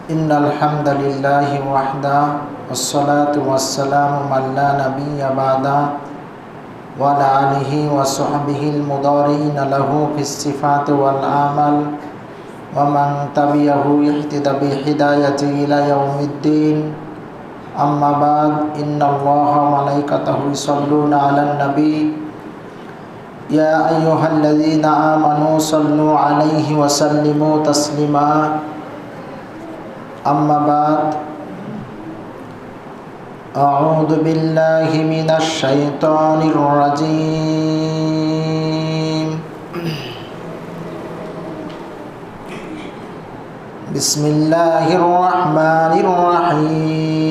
ইন্নাল হামদালিল্লাহি ওয়াহদা ওয়াসসালাতু ওয়াসসালামু আলা নাবিয়্যা বা'দা ওয়া আলা আলিহি ওয়া সাহবিহিল মুদারিন লাহু ফিস সিফাতি ওয়াল আমাল ওয়া মান তাবি'াহু ইহতিদা বিহিদায়াতি ইলা ইয়াউমিদ্দিন। আম্মা বা'দ, ইন্নাল্লাহা ওয়া মালাইকাতাহু ইউসাল্লুনা আলান নবী ইয়া আইয়ুহাল্লাযীনা আমানু সাল্লু আলাইহি ওয়া সাল্লিমু তাসলিমা। أما بعد أعوذ بالله من الشيطان الرجيم بسم الله الرحمن الرحيم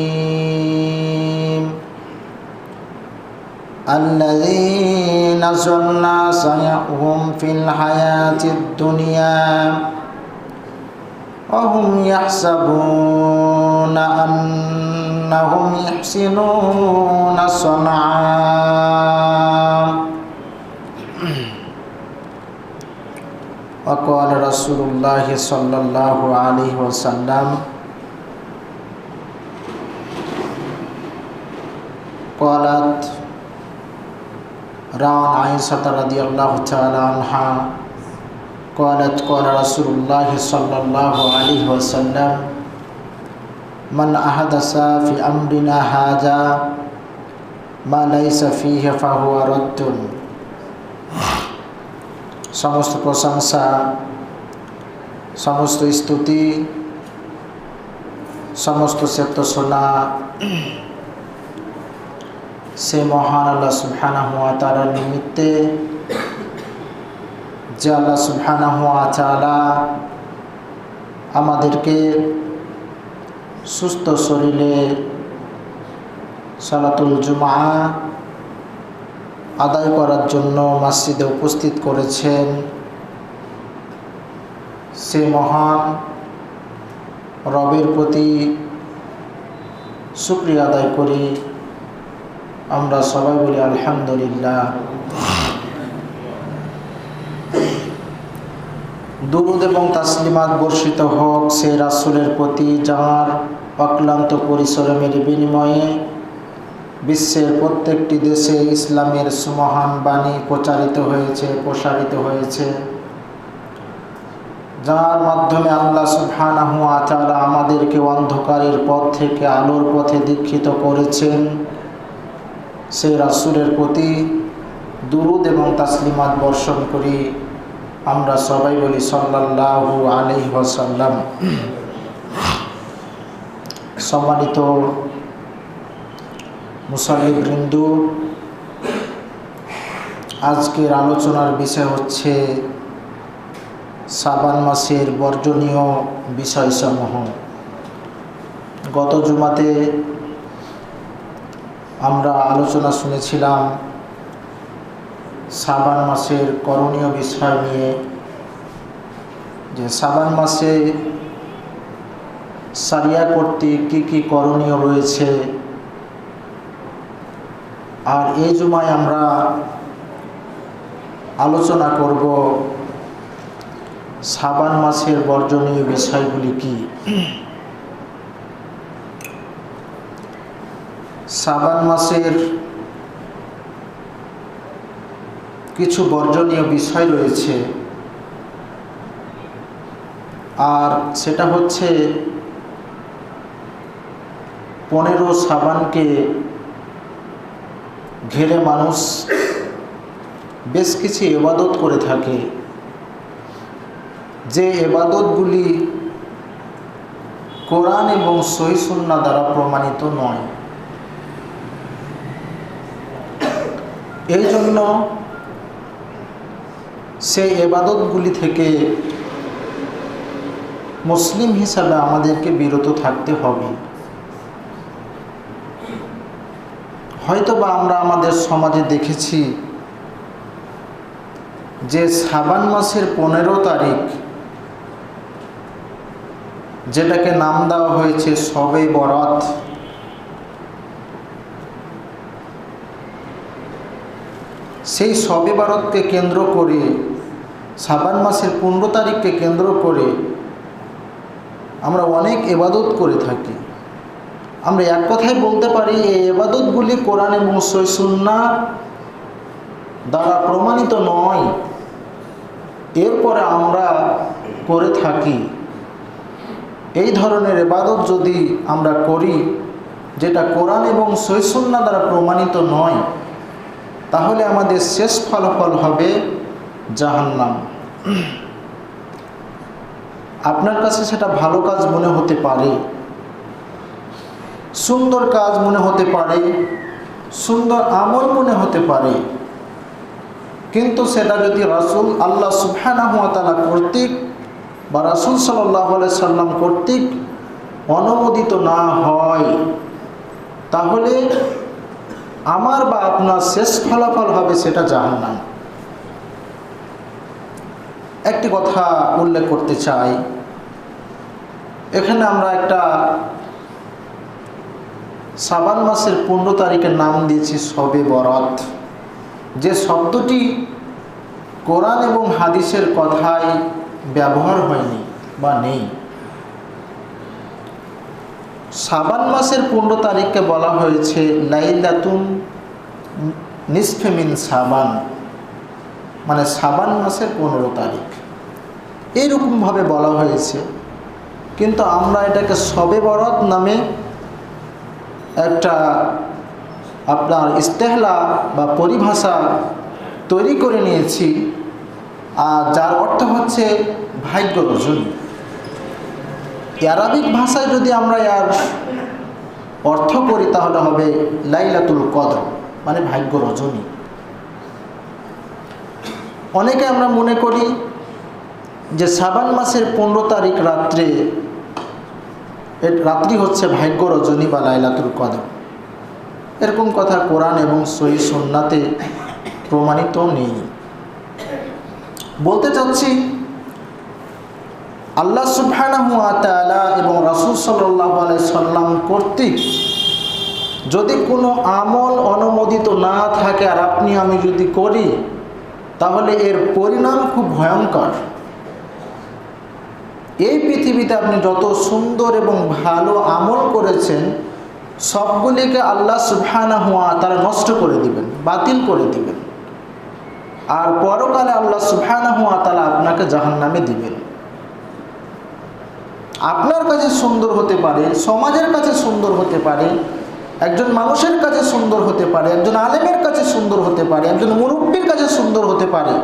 الذين زلنا سعيهم في الحياة الدنيا وهم يحسبون أنهم يحسنون صنعا وقال رسول الله صلى الله عليه وسلم قالت روى عائشة رضي الله تعالى عنها قالت قال رسول الله صلى الله عليه وسلم من أحدث في أمرنا هذا ما ليس فيه فهو رد। সমস্ত প্রশংসা, সমস্ত স্তুতি, সমস্ত শ্রেষ্ঠতা সে মহান আল্লাহ সুবহানাহু ওয়া তাআলার নিমিত্তে, যে আল্লাহ সুবহানাহু ওয়া তাআলা আমাদেরকে সুস্থ শরীরে সালাতুল জুমআ আদায় করার জন্য মসজিদে উপস্থিত করেছেন। সে মহান রবের প্রতি শুকরিয়া আদায় করি। আমরা সবাই বলি আলহামদুলিল্লাহ। দুরূদ এবং তাসলিমাত বর্ষিত হোক সে রাসূলের প্রতি, যাঁর অক্লান্ত পরিশ্রমের বিনিময়ে বিশ্বের প্রত্যেকটি দেশে ইসলামের সুমহান বাণী প্রসারিত হয়েছে, যার মাধ্যমে আল্লাহ সুবহানাহু ওয়া তাআলা আমাদেরকে অন্ধকারের পথ থেকে আলোর পথে দীক্ষিত করেছেন। সেই রাসূলের প্রতি দুরূদ এবং তাসলিমাত বর্ষণ করি। আমরা সবাই বলি সাল্লাল্লাহু আলাইহি ওয়াসাল্লাম। সম্মানিত মুসল্লিবৃন্দ, আজকের আলোচনার বিষয় হচ্ছে শাবান মাসের বর্জনীয় বিষয়সমূহ। গত জুমাতে আমরা আলোচনা শুনেছিলাম শাবান মাসের করণীয় বিষয় নিয়ে, যে শাবান মাসে সারিয়া কর্তৃক কী কী করণীয় রয়েছে। আর এই জুমায় আমরা আলোচনা করব শাবান মাসের বর্জনীয় বিষয়গুলি কি। শাবান মাসের কিছু বর্জনীয় বিষয় রয়েছে, আর সেটা হচ্ছে 15 শাবানকে ঘিরে মানুষ বেশ কিছু ইবাদত করে থাকে, যে ইবাদতগুলি কোরআন এবং সহিহ সুন্নাহ দ্বারা প্রমাণিত নয়। এই জন্য সেই ইবাদতগুলি থেকে মুসলিম হিসাবে আমাদেরকে বিরত থাকতে হবে। হয়তোবা আমরা আমাদের সমাজে দেখেছি যে শাবান মাসের 15 তারিখ, যেটাকে নাম দেওয়া হয়েছে শবে বরাত, সেই শবে বরাতকে কেন্দ্র করে শাবান মাসের 15 তারিখকে কেন্দ্র করে আমরা অনেক ইবাদত করে থাকি। আমরা এক কথায় বলতে পারি এই ইবাদতগুলি কোরআন এবং সহিহ সুন্নাহ দ্বারা প্রমাণিত নয়, এরপরে আমরা করে থাকি। এই ধরনের ইবাদত যদি আমরা করি যেটা কোরআন এবং সহিহ সুন্নাহ দ্বারা প্রমাণিত নয়, তাহলে আমাদের শেষ ফলাফল হবে জাহান্নাম। আপনার কাছে সেটা ভালো কাজ মনে হতে পারে, সুন্দর কাজ মনে হতে পারে, সুন্দর আমল মনে হতে পারে, কিন্তু সেটা যদি রাসূল আল্লাহ সুবহানাহু ওয়া তাআলা কর্তৃক বা রাসূল সাল্লাল্লাহু আলাইহি সাল্লাম কর্তৃক অনুমোদিত না হয়, তাহলে আমার বা আপনার শেষ ফলাফল হবে সেটা জাহান্নাম। একটি কথা উল্লেখ করতে চাই, এখানে আমরা একটা শাবান মাসের 15 তারিখের নাম দিয়েছি শবে বরাত। যে শব্দটি কোরআন এবং হাদিসের কথায় ব্যবহার হয়নি বা নেই। শাবান মাসের 15 তারিখকে বলা হয়েছে লাইলাতুন নিসফে মিন শাবান, মানে শাবান মাসের 15 তারিখ এইরকমভাবে বলা হয়েছে। কিন্তু আমরা এটাকে শবে বরাত নামে একটা আপনার ইস্তেহলা বা পরিভাষা তৈরি করে নিয়েছি, আর যার অর্থ হচ্ছে ভাগ্য রজনী। আরবিক ভাষায় যদি আমরা এর অর্থ করি তাহলে হবে লাইলাতুল কদর, মানে ভাগ্য রজনী। অনেকে আমরা মনে করি যে শাবান মাসের 15 তারিখ রাত্রি হচ্ছে ভাগ্য রজনী বা লাইলাতুল কদর। এরকম কথা কোরআন এবং সহিহ সুন্নাতে প্রমাণিত নেই। বলতে চাচ্ছি আল্লাহ সুবহানাহু ওয়া তাআলা এবং রাসূল সাল্লাল্লাহু আলাইহি সাল্লাম কর্তৃক যদি কোনো আমল অনুমোদিত না থাকে আর আপনি আমি যদি করি, তাহলে এর পরিণাম খুব ভয়ঙ্কর। এই পৃথিবীতে আপনি যত সুন্দর এবং ভালো আমল করেছেন সবগুলিকে আল্লাহ সুবহানাহু ওয়া তাআলা নষ্ট করে দিবেন, বাতিল করে দিবেন, আর পরকালে আল্লাহ সুবহানাহু ওয়া তাআলা আপনাকে জাহান্নামে দিবেন। আপনার কাছে সুন্দর হতে পারে, সমাজের কাছে সুন্দর হতে পারে, একজন মানুষের কাছে সুন্দর হতে পারে, একজন আলেমের কাছে সুন্দর হতে পারে, একজন মুরব্বির কাছে সুন্দর হতে পারে,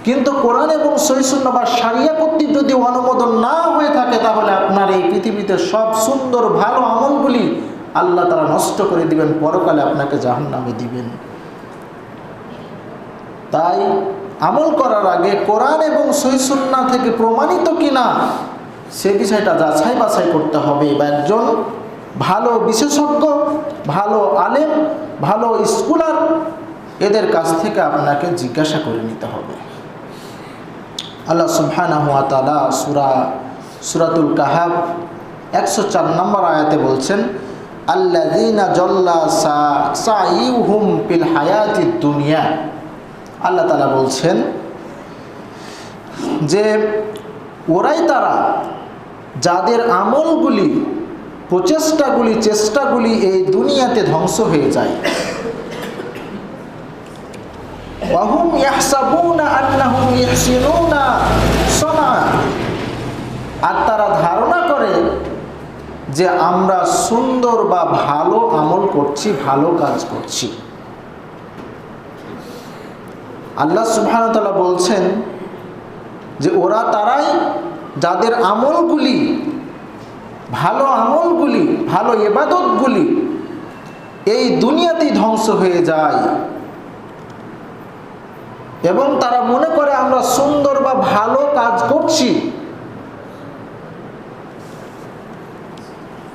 কিন্তু কোরআন এবং সহিহ সুন্নাহ বা শরিয়া কর্তৃক যদি অনুমোদন না হয়ে থাকে, তাহলে আপনার এই পৃথিবীতে সব সুন্দর ভালো আমলগুলি আল্লাহ তাআলা নষ্ট করে দিবেন, পরকালে আপনাকে জাহান্নামে দিবেন। তাই আমল করার আগে কোরআন এবং সহিহ সুন্নাহ থেকে প্রমাণিত কিনা সে বিষয়টা যাচাই বাছাই করতে হবে, বা একজন ভালো বিশেষজ্ঞ, ভালো আলেম, ভালো স্কলার এদের কাছ থেকে আপনাকে জিজ্ঞাসা করে নিতে হবে। আল্লাহ সুবহানাহু ওয়া তাআলা সূরাতুল কাহফ 104 নম্বর আয়াতে বলছেন, আল্লাযীনা জাল্লা সাইয়ুহুম ফিল হায়াতিদ দুনিয়া। আল্লাহ তাআলা বলছেন যে ওরাই তারা যাদের আমলগুলি, প্রচেষ্টাগুলি, চেষ্টাগুলি এই দুনিয়াতে ধ্বংস হয়ে যায়। ওয়াহুম ইয়াহসাবুনা আন্নাহুম ইহসিনুনা সুনা, আর তারা ধারণা করে যে আমরা সুন্দর বা ভালো আমল করছি, ভালো কাজ করছি। আল্লাহ সুবহানাহু ওয়া তাআলা বলছেন যে ওরা তারাই যাদের আমলগুলি, ভালো আমলগুলি, ভালো ইবাদতগুলি এই দুনিয়াতেই ধ্বংস হয়ে যায়, এবং তারা মনে করে আমরা সুন্দর বা ভালো কাজ করছি।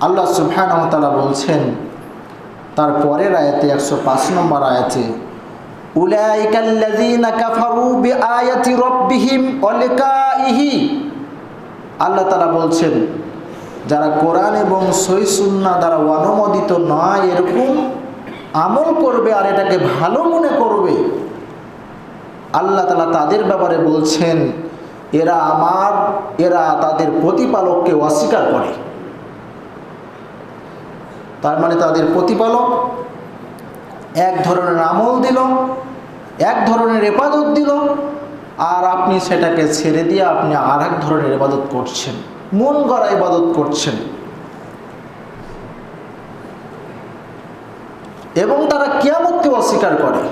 আল্লাহ সুবহানাহু ওয়া তাআলা বলছেন তার পরের আয়াতে 105 নম্বর আয়াতে, উলাইকাল্লাযীনা কাফারু বিআয়াতি রাব্বিহিম ওয়া লিকাইহি। আল্লাহ তাআলা বলছেন যারা কোরআন এবং সহিহ সুন্নাহ দ্বারা অনুমোদিত নয় এরকম আমল করবে আর এটাকে ভালো মনে করবে, আল্লাহ তাআলা তাদের ব্যাপারে বলছেন এরা তাদের প্রতিপালককে অস্বীকার করে। তার মানে তাদের প্রতিপালক এক ধরনের আমল দিল, এক ধরনের ইবাদত দিল, আর আপনি সেটাকে ছেড়ে দিয়ে আপনি আর এক ধরনের ইবাদত করছেন, মন গড়া ইবাদত করছেন। এবং তারা কিয়ামতকে অস্বীকার করে।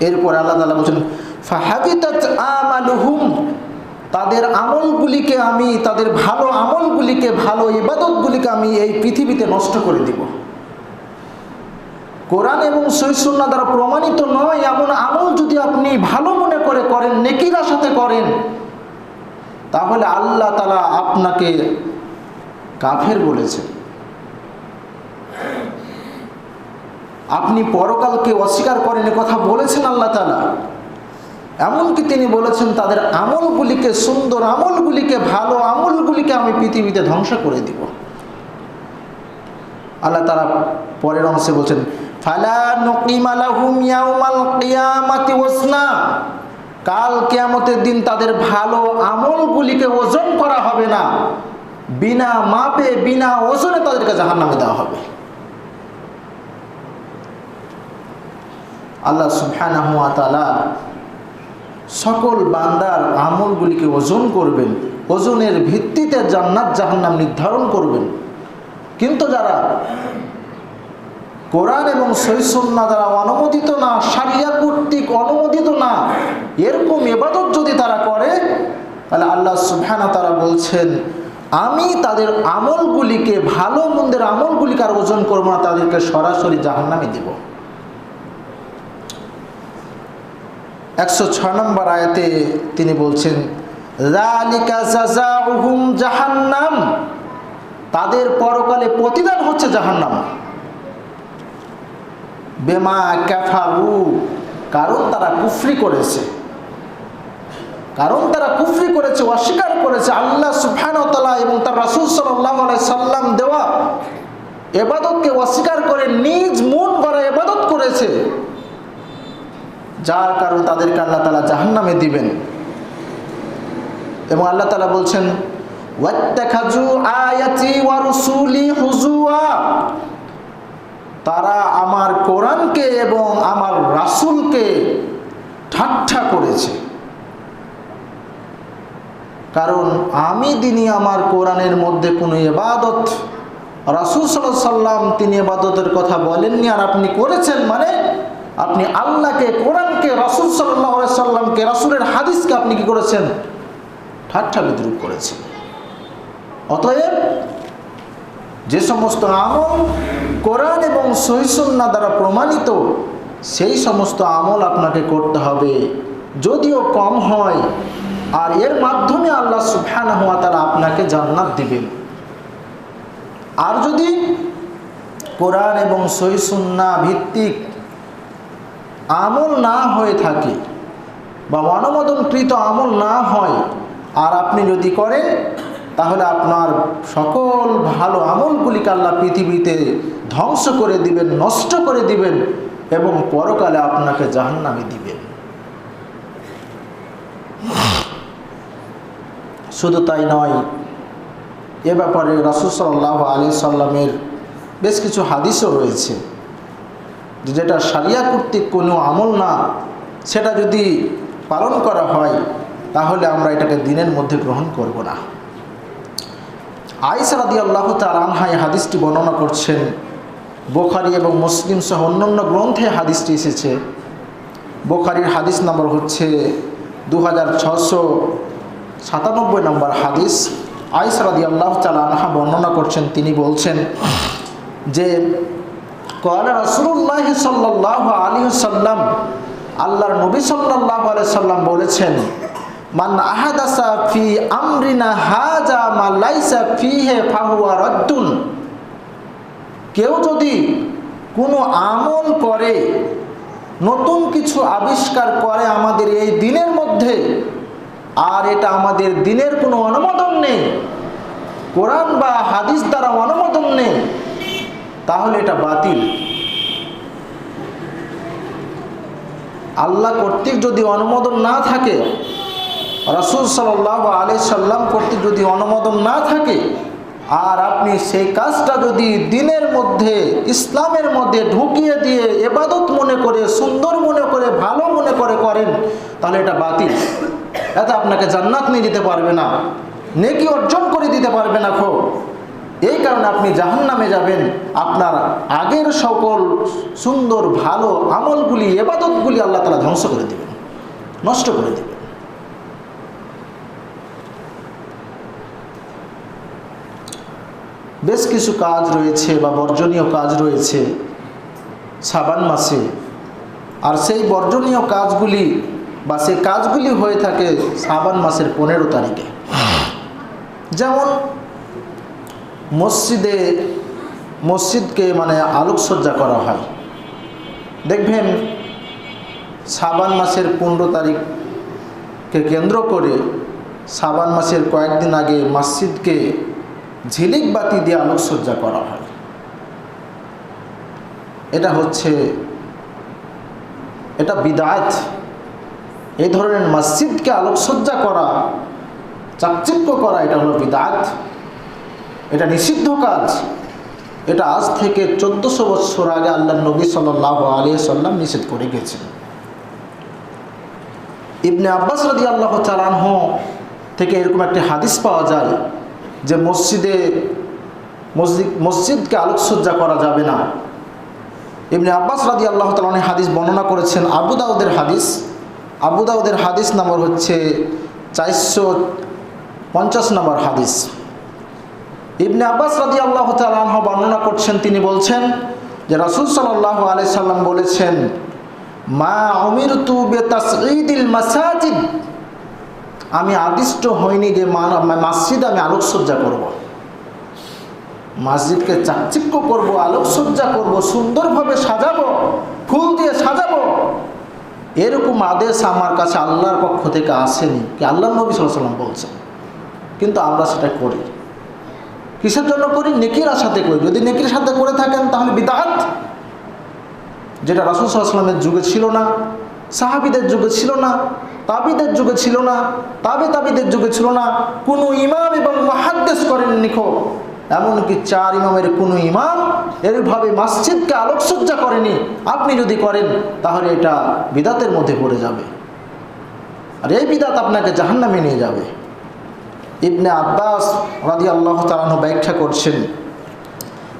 এরপর আল্লাহ তাআলা বলেন ফাহাবিতাত আমালুহুম, তাদের আমলগুলিকে আমি, তাদের ভালো আমলগুলিকে, ভালো ইবাদতগুলিকে আমি এই পৃথিবীতে নষ্ট করে দিব। কোরআন এবং সহিহ সুন্নাহ দ্বারা প্রমাণিত নয় এমন আমল যদি আপনি ভালো মনে করে করেন, নেকির সাথে করেন, তাহলে আল্লাহ তাআলা আপনাকে কাফের বলেছেন। আপনি পরকালকে অস্বীকার করেন এ কথা বলেছেন আল্লাহ তাআলা। এমনকি তিনি বলেছেন তাদের আমলগুলিকে, সুন্দর আমলগুলিকে, ভালো আমলগুলিকে আমি পৃথিবীতে ধ্বংস করে দিব। আল্লাহ তাআলা পরের অংশে বলছেন ফালা নুকিমা লাহুম ইয়াউমাল কিয়ামাতি ওয়াজনা, কাল কিয়ামতের দিন তাদের ভালো আমলগুলিকে ওজন করা হবে না, বিনা মাপে বিনা ওজনে তাদেরকে জাহান্নামে দেওয়া হবে। আল্লাহ সুবহানাহু ওয়া তাআলা সকল বান্দার আমলগুলিকে ওজন করবেন, ওজনের ভিত্তিতে জান্নাত জাহান্নাম নির্ধারণ করবেন। কিন্তু যারা কোরআন এবং সহিহ সুন্নাহ দ্বারা অনুমোদিত না, শরিয়া কর্তৃক অনুমোদিত না, এরকম ইবাদত যদি তারা করে, তাহলে আল্লাহ সুবহানাহু ওয়া তাআলা বলছেন আমি তাদের আমলগুলিকে, ভালো মন্দের আমলগুলিকে আর ওজন করব না, তাদেরকে সরাসরি জাহান্নামে দেব। 106 নম্বর আয়াতে তিনি বলছেন যালিকা জাযাউহুম জাহান্নাম, তাদের পরকালে প্রতিদান হচ্ছে জাহান্নাম। বিমা কাফারু, কারণ তারা কুফরি করেছে, অস্বীকার করেছে আল্লাহ সুবহানাহু ওয়া তাআলা এবং তার রাসূল সাল্লাল্লাহু আলাইহি সাল্লাম দেওয়া ইবাদতকে অস্বীকার করে নিজ মন গড়া ইবাদত করেছে, যার কারণে তাদেরকে আল্লাহ তাআলা জাহান্নামে দিবেন। এবং আল্লাহ তাআলা বলছেন ওয়াত্তাখাযু আয়াতি ওয়া রাসূলি হুজুয়া, তারা আমার কোরআনকে এবং আমার রাসূলকে ঠাট্টা করেছে। কারণ আমি দিনই আমার কোরআনের মধ্যে কোনো ইবাদত, রাসূল সাল্লাল্লাহু আলাইহি সাল্লাম তিনি ইবাদতের কথা বলেননি, আর আপনি করেছেন, মানে আপনি আল্লাহকে, কোরআনকে, রাসূল সাল্লাল্লাহু আলাইহি সাল্লামকে, রাসূলের হাদিসকে আপনি কি করেছেন? ঠাট্টা বিদ্রুপ করেছেন। অতএব যে সমস্ত আমল কোরআন এবং সহিহ সুন্নাহ দ্বারা প্রমাণিত, সেই সমস্ত আমল আপনাকে করতে হবে, যদিও কম হয়, আর এর মাধ্যমে আল্লাহ সুবহানাহু ওয়া তাআলা আপনাকে জান্নাত দিবেন। আর যদি কোরআন এবং সহিহ সুন্নাহ ভিত্তিক আমল না হয়ে থাকে বা অনুমোদনকৃত আমল না হয়, আর আপনি যদি করেন, তাহলে আপনার সকল ভালো আমলগুলিকে আল্লাহ পৃথিবীতে ধ্বংস করে দিবেন, নষ্ট করে দিবেন, এবং পরকালে আপনাকে জাহান্নামে দিবেন। শুধু তাই নয়, এ ব্যাপারে রাসূল সাল্লাল্লাহু আলাইহি সাল্লামের বেশ কিছু হাদিসও রয়েছে, যেটা শরিয়া কর্তৃক কোনো আমল না, সেটা যদি পালন করা হয় তাহলে আমরা এটাকে দ্বীনের মধ্যে গ্রহণ করব না। আয়েশা রাদিয়াল্লাহু তাআলা আনহা এই হাদিসটি বর্ণনা করছেন, বুখারী এবং মুসলিম সহ অন্যান্য গ্রন্থে হাদিসটি এসেছে। বুখারীর হাদিস নম্বর হচ্ছে 2697 নম্বর হাদিস। আয়েশা রাদিয়াল্লাহু তাআলা আনহা বর্ণনা করছেন, তিনি বলছেন যে ক্বালা রাসূলুল্লাহ সাল্লাল্লাহু আলাইহি ওয়াসাল্লাম, আল্লাহর নবী সাল্লাল্লাহু আলাইহি সাল্লাম বলেছেন, মান আহাদাসা ফি আমরিনা হাযা মা লাইসা ফিহি ফাহুয়া রাদ্দুন, কেউ যদি কোনো আমল করে, নতুন কিছু আবিষ্কার করে আমাদের এই দ্বীনের মধ্যে, আর এটা আমাদের দ্বীনের কোনো অনুমোদন নেই, কোরআন বা হাদিস দ্বারা অনুমোদন নেই, তাহলে এটা বাতিল। আল্লাহ কর্তৃক যদি অনুমোদন না থাকে, রাসূল সাল্লাল্লাহু আলাইহি সাল্লাম কর্তৃক যদি অনুমোদন না থাকে, আর আপনি সেই কাজটা যদি দিনের মধ্যে, ইসলামের মধ্যে ঢুকিয়ে দিয়ে ইবাদত মনে করে, সুন্দর মনে করে, ভালো মনে করে করেন, তাহলে এটা বাতিল। এতে আপনাকে জান্নাত নিয়ে দিতে পারবে না, নেকি অর্জন করে দিতে পারবে না। এই কারণে আপনি জাহান্নামে যাবেন। আপনার আগের সকল সুন্দর ভালো আমলগুলি, ইবাদতগুলি আল্লাহ তাআলা ধ্বংস করে দেবেন, নষ্ট করে দেবেন। বেশ কিছু কাজ রয়েছে বা বর্জনীয় কাজ রয়েছে শাবান মাসে, আর সেই বর্জনীয় কাজগুলি বা সেই কাজগুলি হয়ে থাকে শাবান মাসের 15 তারিখে। যেমন মসজিদকে আলোকসজ্জা করা হয়। দেখবেন শাবান মাসের 15 তারিখকে কেন্দ্র করে শাবান মাসের কয়েকদিন আগে মসজিদকে ঝিলিক বাতি দিয়ে আলোকসজ্জা করা হয়। এটা বিদআত। এই ধরনের মসজিদকে আলোকসজ্জা করা, চাকচিক্য করা, এটা হলো বিদআত। এটা নিষিদ্ধ কাজ। এটা আজ থেকে 1400 বছর আগে আল্লাহর নবী সাল্লাল্লাহু আলাইহি সাল্লাম নিষেধ করে গেছেন। ইবনে আব্বাস রাদিয়াল্লাহু তাআলা আনহু থেকে এরকম একটি হাদিস পাওয়া যায় যে মসজিদকে আলোকসজ্জা করা যাবে না। ইবনে আব্বাস রাদিয়াল্লাহু তাআলা আনহু হাদিস বর্ণনা করেছেন, আবু দাউদের হাদিস নম্বর হচ্ছে 450 নম্বর হাদিস। ইবনে আব্বাস রাদিয়াল্লাহু তাআলা আনহু বর্ণনা করছেন, তিনি বলছেন যে রাসূল সাল্লাল্লাহু আলাইহি সাল্লাম বলেছেন, মা উমিরতু বিতাসঈদিল মাসাজিদ, আমি আদিষ্ট হইনি যে মসজিদে আমি আলোকসজ্জা করব, মসজিদকে চাকচিক্য করব, আলোকসজ্জা করব, সুন্দরভাবে সাজাবো, ফুল দিয়ে সাজাবো, এরকম আদেশ আমার কাছে আল্লাহর পক্ষ থেকে আসেনি। কি আল্লাহর নবী সাল্লাল্লাহু আলাইহি ওয়াসাল্লাম বলছেন। কিন্তু আমরা সেটা করি। কিসের জন্য করি? নেকির আশাতে করি। যদি নেকির সাথে করে থাকেন তাহলে বিদআত, যেটা রাসূল সাল্লাল্লাহু আলাইহি ওয়াসাল্লামের যুগে ছিল না, সাহাবীদের যুগে ছিল না, তাবিদের যুগে ছিল না, তাবিদের যুগে ছিল না, কোনো ইমাম এবং মুহাদ্দিস করেননি। এমনকি 4 ইমামের কোনো ইমাম এরভাবে মসজিদকে আলোকসজ্জা করেনি। আপনি যদি করেন তাহলে এটা বিদআতের মধ্যে পড়ে যাবে, আর এই বিদআত আপনাকে জাহান্নামে নিয়ে যাবে। ইবনে আব্বাস রাদিয়াল্লাহু তাআলা আনহু ব্যাখ্যা করছেন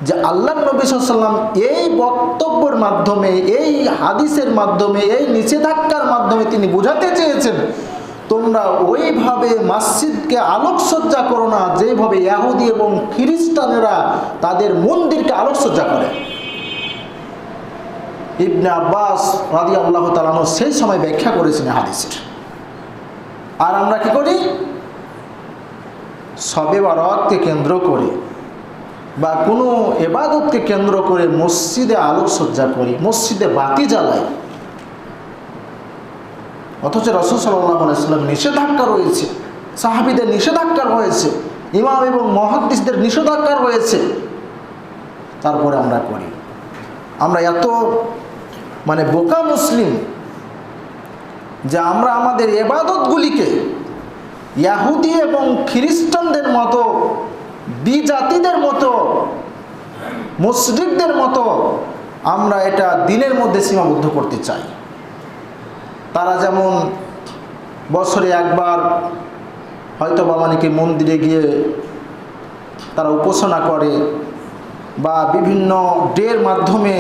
যে আল্লাহর নবী সাল্লাল্লাহু আলাইহি ওয়াসাল্লাম এই বক্তব্যের মাধ্যমে, এই হাদিসের মাধ্যমে, এই নিষেধাজ্ঞার মাধ্যমে তিনি বোঝাতে চেয়েছেন, তোমরা ওইভাবে মসজিদকে আলোকসজ্জা করো না যেভাবে ইহুদি এবং খ্রিস্টানেরা তাদের মন্দিরকে আলোকসজ্জা করে। ইবনে আব্বাস রাদিয়াল্লাহু তাআলা আনহু সেই সময় ব্যাখ্যা করেছেন হাদিসের। আর আমরা কি করি? শবে বরাতকে কেন্দ্র করে বা কোনো ইবাদতকে কেন্দ্র করে মসজিদে আলোকসজ্জা করি, মসজিদে বাতি জ্বালাই, অথচ রাসূল সাল্লাল্লাহু আলাইহি ওয়াসাল্লাম নিষেধাজ্ঞা রয়েছে, সাহাবীদের নিষেধাজ্ঞা রয়েছে, ইমাম এবং মুহাদ্দিসদের নিষেধাজ্ঞা রয়েছে, তারপরে আমরা করি। আমরা এত বোকা মুসলিম যে আমরা আমাদের ইবাদতগুলিকে ইহুদি এবং খ্রিস্টানদের মতো, বিজাতিদের মতো, মুশরিকদের মতো আমরা এটা দিনের মধ্যে সীমাবদ্ধ করতে চাই। তারা যেমন বছরে একবার হয়তো বা মন্দিরে গিয়ে তারা উপাসনা করে বা বিভিন্ন ডের মাধ্যমে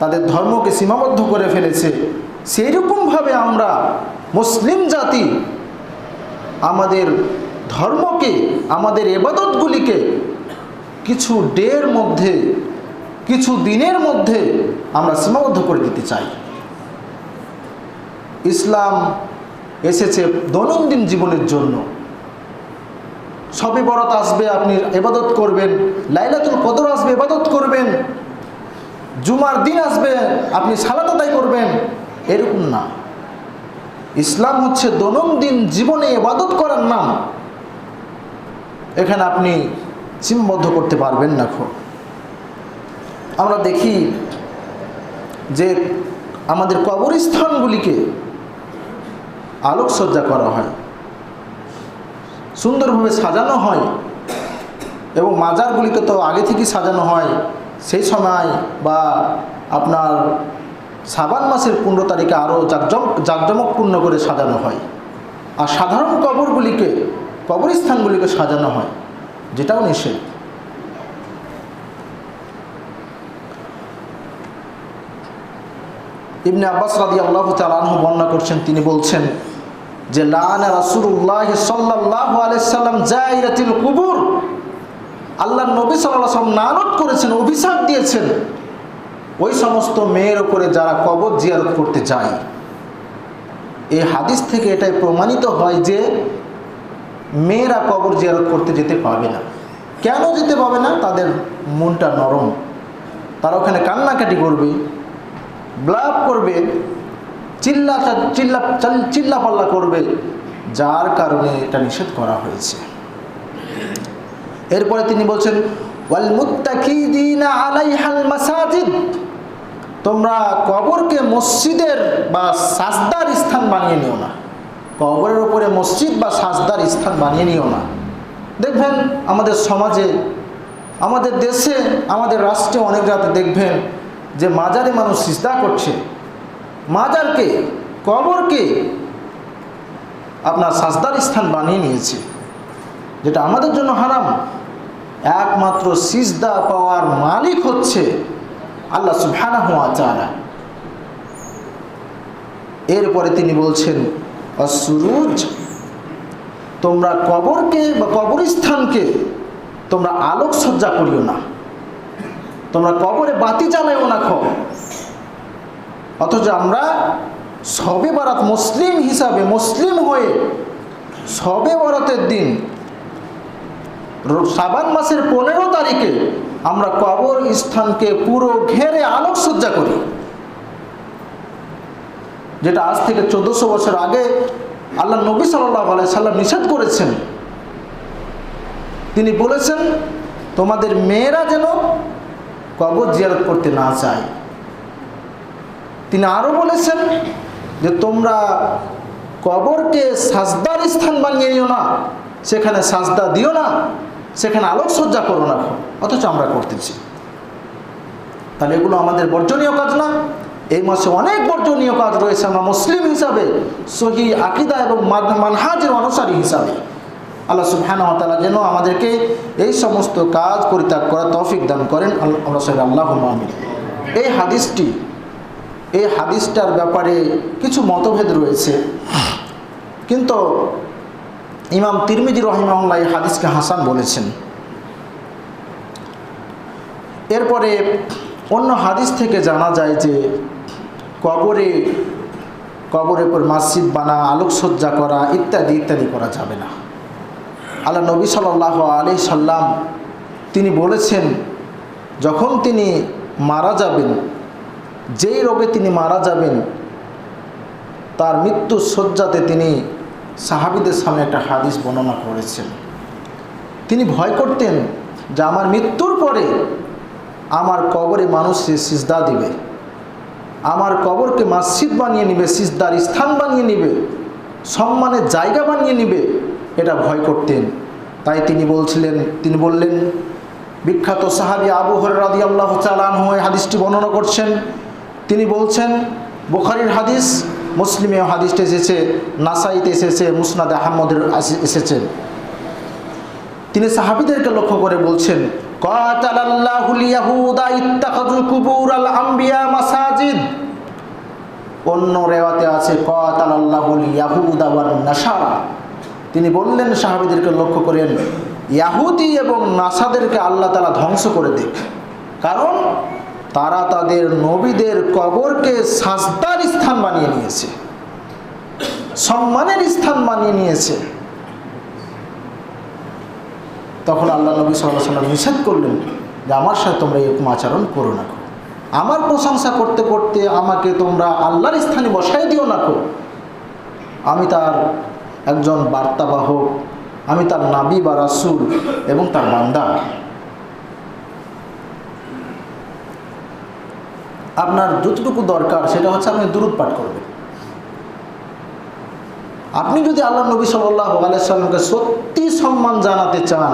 তাদের ধর্মকে সীমাবদ্ধ করে ফেলেছে, সেই রকমভাবে আমরা মুসলিম জাতি আমাদের ধর্মকে, আমাদের ইবাদতগুলিকে কিছু ডের মধ্যে, কিছু দিনের মধ্যে আমরা সীমাবদ্ধ করে দিতে চাই। ইসলাম এসেছে দৈনন্দিন জীবনের জন্য। শবে বরাত আসবে, আপনি ইবাদত করবেন, লাইলাতুল কদর আসবে, ইবাদত করবেন, জুমার দিন আসবে, আপনি সালাত আদায় করবেন, এরকম না। ইসলাম হচ্ছে দৈনন্দিন জীবনে ইবাদত করার নাম। এখানে আপনি সীমাবদ্ধ করতে পারবেন না। আমরা দেখি যে আমাদের কবরস্থানগুলিকে আলোকসজ্জা করা হয়, সুন্দরভাবে সাজানো হয়, এবং মাজারগুলিকে তো আগে থেকেই সাজানো হয়। সেই সময় বা আপনার শাবান মাসের 15 তারিখে আরও জাঁকজমকপূর্ণ করে সাজানো হয়। আর সাধারণ কবরস্থানগুলিকে সাজানো হয়, যেটাও নিষেধ। ইবনে আব্বাস রাদিয়াল্লাহু তাআলা আনহু বর্ণনা করছেন, তিনি বলছেন যে লাআনা রাসূলুল্লাহ সাল্লাল্লাহু আলাইহি সাল্লাম জাইরাতিল কুবুর, আল্লাহর নবী সাল্লাল্লাহু আলাইহি ওয়াসাল্লাম লানত করেছেন, অভিশাপ দিয়েছেন ওই সমস্ত মেয়ের উপরে যারা কবর জিয়ারত করতে যায়। এই হাদিস থেকে এটাই প্রমাণিত হয় যে মেয়েরা কবর জিয়ারত করতে যেতে পারবে না। কেন যেতে পারবে না? তাদের মনটা নরম, তারা ওখানে কান্নাকাটি করবে, ব্লাপ করবে, চিল্লাপাল্লা করবে, যার কারণে এটা নিষেধ করা হয়েছে। এরপরে তিনি বলছেন ওয়াল মুত্তাকিদিনা আলাইহাল মাসাজিদ, তোমরা কবরকে মসজিদের বা সাজদার স্থান বানিয়ে নিও না। কবরের উপরে মসজিদ বা সাজদার স্থান বানিয়ে নিও না। দেখবেন আমাদের সমাজে, আমাদের দেশে, আমাদের রাষ্ট্রে অনেক জায়গাতে দেখবেন যে মাজারে মানুষ সিজদা করছে। মাজারকে, কবরকে আপনার সাজদার স্থান বানিয়ে নিয়েছে, যেটা আমাদের জন্য হারাম। একমাত্র সিজদা পাওয়ার মালিক হচ্ছে আল্লাহ সুবহানাহু ওয়া তাআলা। এরপরে তিনি বলছেন আসুরুজ, তোমরা কবরকে বা কবরস্থানকে তোমরা আলোকসজ্জা করিও না, তোমরা কবরে বাতি জ্বালাইও না। অথচ আমরা শবে বরাত মুসলিম হিসাবে, মুসলিম হয়ে শবে বরাতের দিন শাবান মাসের 15 তারিখে আমরা কবর স্থানকে পুরো ঘেরে আলোকসজ্জা করি, যেটা আজ থেকে 1400 বছর আগে আল্লাহ নবী সাল্লাল্লাহু আলাইহি সাল্লাম নিষেধ করেছেন। তিনি বলেছেন তোমাদের মেয়েরা যেন কবর জিয়ারত করতে না চায়। তিনি আরও বলেছেন যে তোমরা কবরকে সাজদার স্থান বানিয়ে নিও না, সেখানে সাজদা দিও না, সেখানে আলোকসজ্জা করো না। অথচ আমরা করতেছি। তাহলে এগুলো আমাদের বর্জনীয় কাজ না? এই মাসে অনেক বর্জনীয় কাজ রয়েছে। আমরা মুসলিম হিসাবে, সহি আকীদা এবং মানহাজের অনুসারী হিসাবে আল্লাহ সুবহানাহু ওয়া তাআলা যেন আমাদেরকে এই সমস্ত কাজ পরিত্যাগ করার তৌফিক দান করেন। আমরা সবাই আল্লাহুম্মা আমিন। এই হাদিসটার ব্যাপারে কিছু মতভেদ রয়েছে, কিন্তু ইমাম তিরমিজি রাহিমাহুল্লাহ এই হাদিসকে হাসান বলেছেন। এরপরে অন্য হাদিস থেকে জানা যায় যে কবরের উপর মসজিদ বানা, আলোকসজ্জা করা ইত্যাদি ইত্যাদি করা যাবে না। আল্লাহ নবী সাল্লাল্লাহু আলাইহি সাল্লাম তিনি বলেছেন, যখন তিনি মারা যাবেন, যেই রোগে তিনি মারা যাবেন, তার মৃত্যু শয্যাতে তিনি সাহাবীদের সামনে একটা হাদিস বর্ণনা করেছেন। তিনি ভয় করতেন যে আমার মৃত্যুর পরে আমার কবরে মানুষ সিজদা দিবে, আমার কবরকে মসজিদ বানিয়ে নিবে, সিজদার স্থান বানিয়ে নিবে, সম্মানের জায়গা বানিয়ে নিবে, এটা ভয় করতেন। তাই তিনি বললেন, বিখ্যাত সাহাবী আবু হুরায়রা রাদিয়াল্লাহু তাআলা আনহু এই হাদিসটি বর্ণনা করছেন। তিনি বলছেন, বুখারীর হাদিস, মুসলিমে হাদিসটি এসেছে, নাসাইতে এসেছে, মুসনাদ আহমদের এসেছে। তিনি সাহাবীদেরকে লক্ষ্য করে বলছেন, কাতালাল্লাহুল ইয়াহুদা ইত্তাখাযু কুবুরাল আমবিয়া মাসাজিদ। অন্য রিওয়ায়াতে আছে কাতালাল্লাহুল ইয়াহুদা ওয়ান নাসারা। তিনি বললেন সাহাবীদেরকে লক্ষ্য করেন, ইহুদি এবং নাসাদেরকে আল্লাহ তাআলা ধ্বংস করে দেখ, কারণ তারা তাদের নবীদের কবরকে সাজদার স্থান বানিয়ে নিয়েছে, সম্মানের স্থান বানিয়ে নিয়েছে। তখন আল্লাহ নবী সাল্লাল্লাহু আলাইহি ওয়াসাল্লাম নিষেধ করলেন যে আমার সাথে তোমরা এরকম আচরণ করো না। আমার প্রশংসা করতে করতে আমাকে তোমরা আল্লাহর স্থানে বসাই দিও না। আমি তার একজন বার্তাবাহক, আমি তার নবী বা রাসূল এবং তার বান্দা। আপনার যতটুকু দরকার সেটা হচ্ছে আপনি দুরূদ পাঠ করবেন। আপনি যদি আল্লাহ নবী সাল্লাল্লাহু আলাইহি সাল্লামকে সত্যি সম্মান জানাতে চান,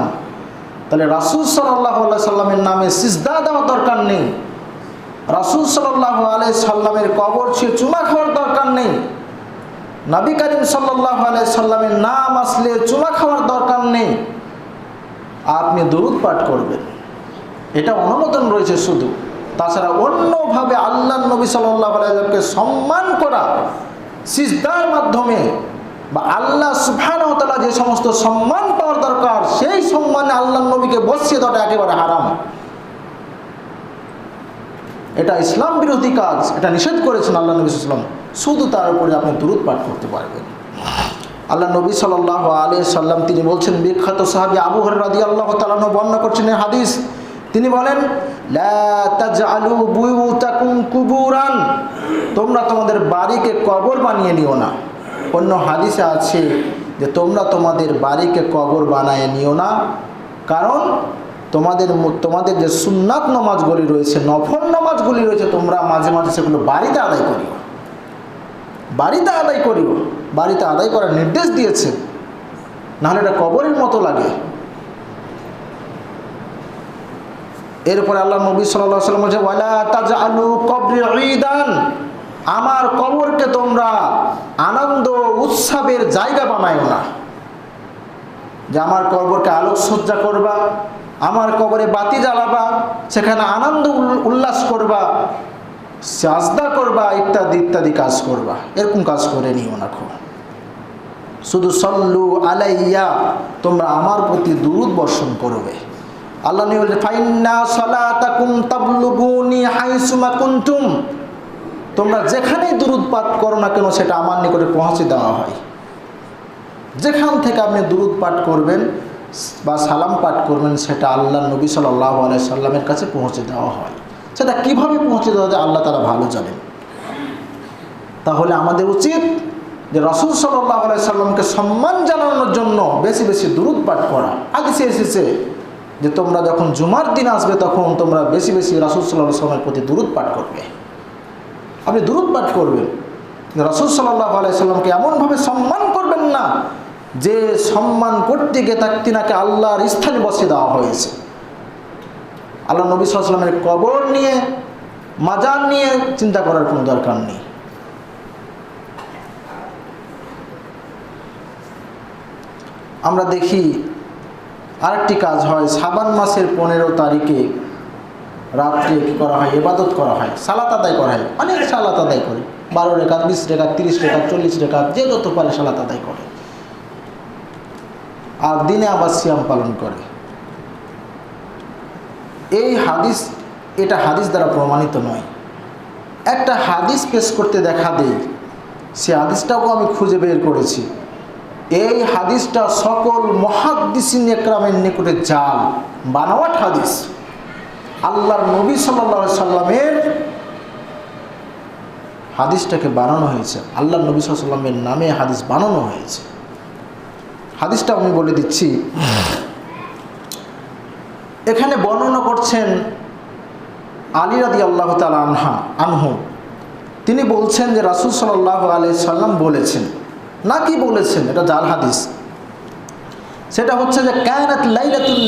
তাহলে রাসূল সাল্লাল্লাহু আলাইহি সাল্লামের নামে সিজদা দেওয়ার দরকার নেই, রাসূল সাল্লাল্লাহু আলাইহি সাল্লামের কবর ছুঁয়ে চুমা খাওয়ার দরকার নেই, নবী করিম সাল্লাল্লাহু আলাইহি সাল্লামের নাম আসলে চুমা খাওয়ার দরকার নেই। আপনি দুরূদ পাঠ করবেন, এটা অনুমোদন রয়েছে শুধু। তাছাড়া অন্যভাবে আল্লাহ নবী সাল্লাল্লাহু আলাইহি সাল্লামকে সম্মান করা সিজদার মাধ্যমে বা আল্লাহ সুবহানাহু ওয়া তাআলা যে সমস্ত সম্মান পাওয়ার দরকার সেই সম্মানে আল্লাহ নবীকে বসিয়ে দেওয়াটা একেবারে হারাম। এটা ইসলাম বিরোধী কাজ, এটা নিষেধ করেছেন আল্লাহ নবী সাল্লাল্লাহু আলাইহি ওয়াসাল্লাম। শুধু তার উপরে আপনি দুরূদ পাঠ করতে পারবেন। আল্লাহ নবী সাল্লাল্লাহু আলাইহি সাল্লাম তিনি বলছেন, বিখ্যাত সাহাবী আবু হুরায়রা রাদিয়াল্লাহু তাআলা বর্ণনা করছেন এই হাদিস, তিনি বলেন, লা তাজআলু বুয়ুতাকুম কুবুরান, তোমরা তোমাদের বাড়িকে কবর বানিয়ে নিও না। অন্য হাদিসে আছে যে তোমরা তোমাদের বাড়িকে কবর বানায় নিও না, কারণ তোমাদের যে সুন্নাত নামাজগুলি রয়েছে, নফল নামাজগুলি রয়েছে, তোমরা মাঝে মাঝে সেগুলো বাড়িতে আদায় করিও, বাড়িতে আদায় করিও। বাড়িতে আদায় করার নির্দেশ দিয়েছে, নাহলে এটা কবরের মতো লাগে। এরপরে আল্লাহ নবী সাল্লাল্লাহু আলাইহি ওয়াসাল্লাম বলেছে, ওয়ালা তাজআলু কবরি ঈদান, আমার কবরকে তোমরা আনন্দ উৎসবের জায়গা বানায়ো না। যে আমার কবরকে আলোকসজ্জা করবা, আমার কবরে বাতি জ্বালাবা, সেখানে আনন্দ উল্লাস করবা, সাজদা করবা, ইত্যাদি ইত্যাদি কাজ করবা, এরকম কাজ করে নিও না। শুধু সল্লু আলাইয়া, তোমরা আমার প্রতি দুরূদ বর্ষণ করবে। আল্লাহ নবী বলেন, ফাইন্না সালাতাকুম তাবলুগুনি হাইসুমা কুনতুম, তোমরা যেখানেই দুরূদ পাঠ করো না কেন সেটা আমার নিকটে পৌঁছে দেওয়া হয়। যেখান থেকে আপনি দুরূদ পাঠ করবেন বা সালাম পাঠ করবেন সেটা আল্লাহ নবী সাল্লাল্লাহু আলাইহি সাল্লামের কাছে পৌঁছে দেওয়া হয়। সেটা কিভাবে পৌঁছে দেওয়া যায় আল্লাহ তাআলা ভালো জানেন। তাহলে আমাদের উচিত যে রাসূল সাল্লাল্লাহু আলাইহি সাল্লামকে সম্মান জানানোর জন্য বেশি বেশি দুরূদ পাঠ করা। হাদিসে এসেছে যে তোমরা যখন জুমার দিন আসবে তখন তোমরা বেশি বেশি রাসূল সাল্লাল্লাহু আলাইহি সাল্লামের প্রতি দুরূদ পাঠ করবে। আপনি দুরূদ পাঠ করবেন, রাসূল সাল্লাল্লাহু আলাইহি সাল্লামকে এমনভাবে সম্মান করবেন না যে সম্মান করতে গিয়ে তিনাকে আল্লাহর স্থানে বসিয়ে দেওয়া হয়েছে। আল্লাহ নবী সাল্লাল্লাহু আলাইহি সাল্লামের কবর নিয়ে, মাজার নিয়ে চিন্তা করার কোনো দরকার নেই। আমরা দেখি আরেকটি কাজ হয়, শাবান মাসের 15 তারিখে রাত্রে কী করা হয়, ইবাদত করা হয়, সালাত আদায় করা হয়। অনেক সালাত আদায় করে, 12 রাকাত, 20 রাকাত, 30 রাকাত, 40 রাকাত, যে যত পারে সালাত আদায় করে, আর দিনে আবার সিয়াম পালন করে। এই হাদিস, এটা হাদিস দ্বারা প্রমাণিত নয়। একটা হাদিস পেশ করতে দেখা দেই, সে হাদিসটাও আমি খুঁজে বের করেছি। এই হাদিসটা সকল মুহাদ্দিসিন ইকরামের নিকটে জাল, বানোয়াট হাদিস। আল্লাহর নবী সাল্লাল্লাহু আলাইহি সাল্লামের হাদিসটাকে বানানো হয়েছে, আল্লাহর নবী সাল্লাল্লাহু আলাইহি সাল্লামের নামে হাদিস বানানো হয়েছে। হাদিসটা আমি বলে দিচ্ছি। এখানে বর্ণনা করছেন আলী রাদিয়াল্লাহু তাআলা আনহু। তিনি বলছেন যে রাসূল সাল্লাল্লাহু আলাইহি সাল্লাম বলেছেন, না কি বলেছেন, এটা জাল হাদিস। সেটা হচ্ছে যে কায়নাত লাইলাতুন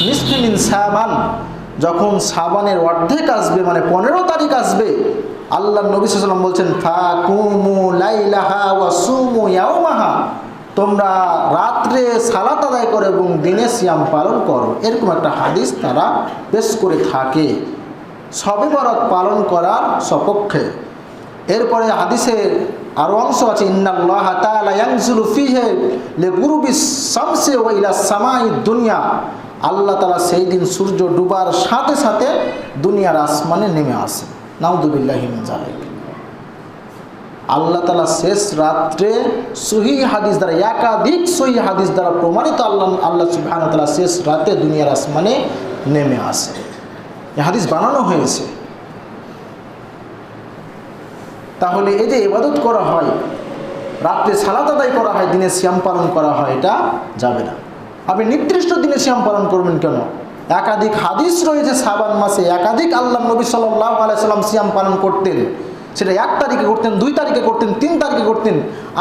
নিসফি মিন শাবান, যখন শাবানের অর্ধেক আসবে, মানে 15 তারিখ আসবে, আল্লাহ নবী সাল্লাল্লাহু আলাইহি ওয়াসাল্লাম বলছেন, ফাকুমু লাইলাহা ওয়া সুমু ইয়াওমাহা, তোমরা রাত্রে সালাত আদায় করো এবং দিনে সিয়াম পালন করো। এরকম একটা হাদিস তারা পেশ করে থাকে শবে বরাত পালন করার সপক্ষে। এরপরে হাদিসে আরও অংশ আছে, ইন্নাল্লাহা তাআলা ইয়ানজিলু ফীহি লিগুরুবিস শামসি ওয়া ইলা সামাই দুনিয়া, আল্লাহ তাআলা সেই দিন সূর্য ডুবার সাথে সাথে দুনিয়ার আসমানে নেমে আসেন। নাউযুবিল্লাহি মিন যালিক। আল্লাহ তাআলা শেষ রাত্রে সহিহ হাদিস দ্বারা, একাধিক সহিহ হাদিস দ্বারা প্রমাণিত, আল্লাহ সুবহানাহু ওয়া তাআলা শেষ রাতে দুনিয়ার আসমানে নেমে আসে। এই হাদিস বানানো হয়েছে। তাহলে এই যে ইবাদত করা হয়, রাত্রে সালাত আদায় করা হয়, দিনে সিয়াম পালন করা হয়, এটা যাবে না। আপনি নির্দিষ্ট দিনে সিয়াম পালন করবেন কেন? একাধিক হাদিস রয়েছে শাবান মাসে একাধিক আল্লাহ নবী সাল্লাল্লাহু আলাইহি সাল্লাম সিয়াম পালন করতেন, সেটা 1 তারিখে করতেন, 2 তারিখে করতেন, 3 তারিখে করতেন।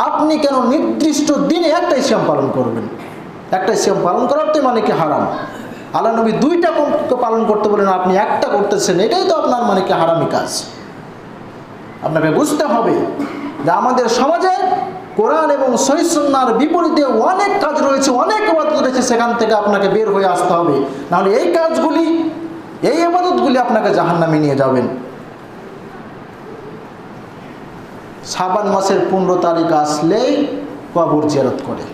আপনি কেন নির্দিষ্ট দিনে একটাই সিয়াম পালন করবেন? একটাই সিয়াম পালন করার তো মানে কি হারাম? আল্লাহ নবী 2টা পালন করতে বলেন, আপনি একটা করতেছেন, এটাই তো আপনার মানে কি হারামি কাজ। আপনাকে বুঝতে হবে যে আমাদের সমাজে কোরআন এবং সহিহ সুন্নাহর বিপরীতে অনেক কাজ রয়েছে, অনেক ইবাদত রয়েছে, সেখান থেকে আপনাকে বের হয়ে আসতে হবে, নাহলে এই কাজগুলি, এই ইবাদতগুলি আপনাকে জাহান্নামে নিয়ে যাবেন। শাবান মাসের 15 তারিখ আসলেই কবর জিয়ারত করে।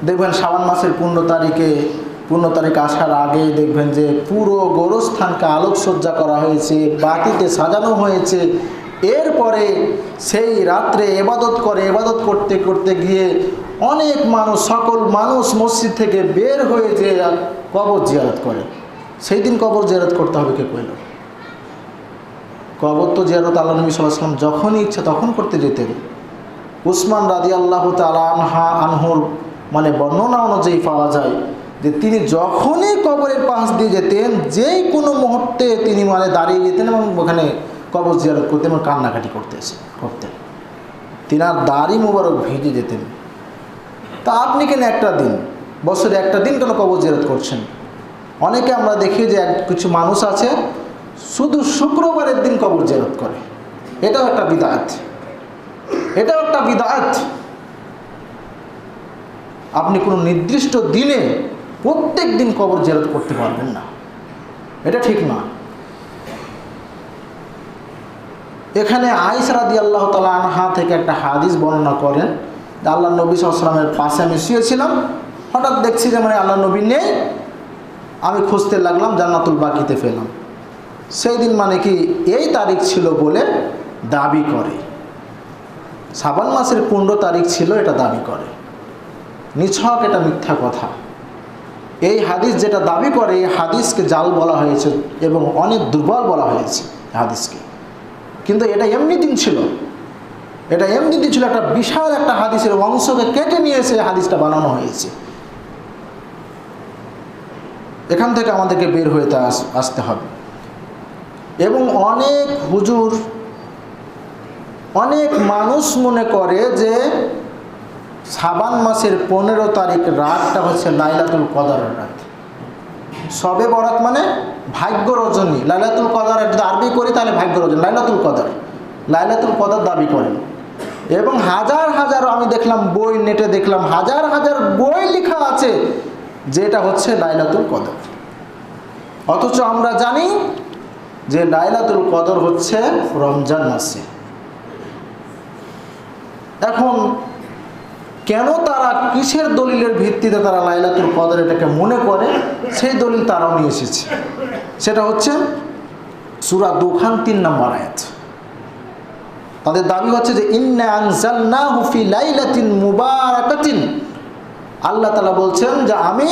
দেখবেন শাবান মাসের 15 তারিখ আসার আগেই দেখবেন যে পুরো গোরস্থানকে আলোকসজ্জা করা হয়েছে, বাতিতে সাজানো হয়েছে। এরপরে সেই রাত্রে ইবাদত করে, ইবাদত করতে করতে গিয়ে অনেক মানুষ, সকল মানুষ মসজিদ থেকে বের হয়ে যে কবর জিয়ারত করে। সেই দিন কবর জিয়ারত করতে হবে কে কইল? কবর তো জিয়ারত আল্লাহ নবী সাল্লাল্লাহু আলাইহি ওয়াসাল্লাম যখনই ইচ্ছা তখন করতে যেতেন। উসমান রাদিয়াল্লাহু তাআলা আনহুর মানে বর্ণনা অনুযায়ী পাওয়া যায় যে তিনি যখনই কবরের পাশ দিয়ে যেতেন, যে কোনো মুহূর্তে তিনি মানে দাঁড়িয়ে যেতেন এবং ওখানে কবর জিয়ারত করতেন এবং কান্নাকাটি করতেন। তিনার দাড়ি মোবারক ভিজে যেতেন। তা আপনি কেন একটা দিন, বছরে একটা দিন কেন কবর জিয়ারত করছেন? অনেকে আমরা দেখি যে কিছু মানুষ আছে শুধু শুক্রবারের দিন কবর জিয়ারত করে। এটাও একটা বিদআত, এটাও একটা বিদআত। আপনি কোনো নির্দিষ্ট দিনে প্রত্যেক দিন কবর জিয়ারত করতে পারবেন না, এটা ঠিক না। এখানে আয়েশা রাদিয়াল্লাহু তাআলা আনহা থেকে একটা হাদিস বর্ণনা করেন যে আল্লাহ নবী সাল্লাল্লাহু আলাইহি ওয়াসাল্লামের পাশে আমি শুয়েছিলাম, হঠাৎ দেখছি যে মানে আল্লাহ নবী নেই। আমি খুঁজতে লাগলাম, জান্নাতুল বাকিতে পেলাম। সেই দিন মানে কি এই তারিখ ছিল বলে দাবি করে, শাবান মাসের 15 তারিখ ছিল এটা দাবি করে। নিছক এটা মিথ্যা কথা। এই হাদিস যেটা দাবি করে, এই হাদিসকে জাল বলা হয়েছে এবং অনেক দুর্বল বলা হয়েছে হাদিসকে। কিন্তু এটা এমনি দিন ছিল, এটা এমনি দিন ছিল, একটা বিশাল একটা হাদিসের অংশকে কেটে নিয়ে এসে হাদিসটা বানানো হয়েছে। এখান থেকে আমাদেরকে বের হয়ে আসতে হবে। এবং অনেক হুজুর, অনেক মানুষ মনে করে যে শাবান মাসের 15 তারিখ রাতটা হচ্ছে লাইলাতুল কদরের রাত। শবে বরাত মানে ভাগ্য রজনী, লাইলাতুল কদর যদি আরবি করি তাহলে ভাগ্য রজনী, লাইলাতুল কদর দাবি করেন। এবং হাজার হাজার আমি দেখলাম বই, নেটে দেখলাম হাজার হাজার বই লেখা আছে যেটা হচ্ছে লাইলাতুল কদর। অথচ আমরা জানি যে লাইলাতুল কদর হচ্ছে রমজান মাসে। এখন কেন তারা, কিসের দলিলের ভিত্তিতে তারা লাইলাতুল কদর এটাকে মনে করে, সেই দলিল তারাও নিয়ে এসেছে। সেটা হচ্ছে সূরা দুখান 3 নম্বর আয়াত। তাদের দাবি হচ্ছে যে ইন্না আনজালনাহু ফি লাইলাতিন মুবারাকাতিন। আল্লাহ তাআলা বলছেন যে আমি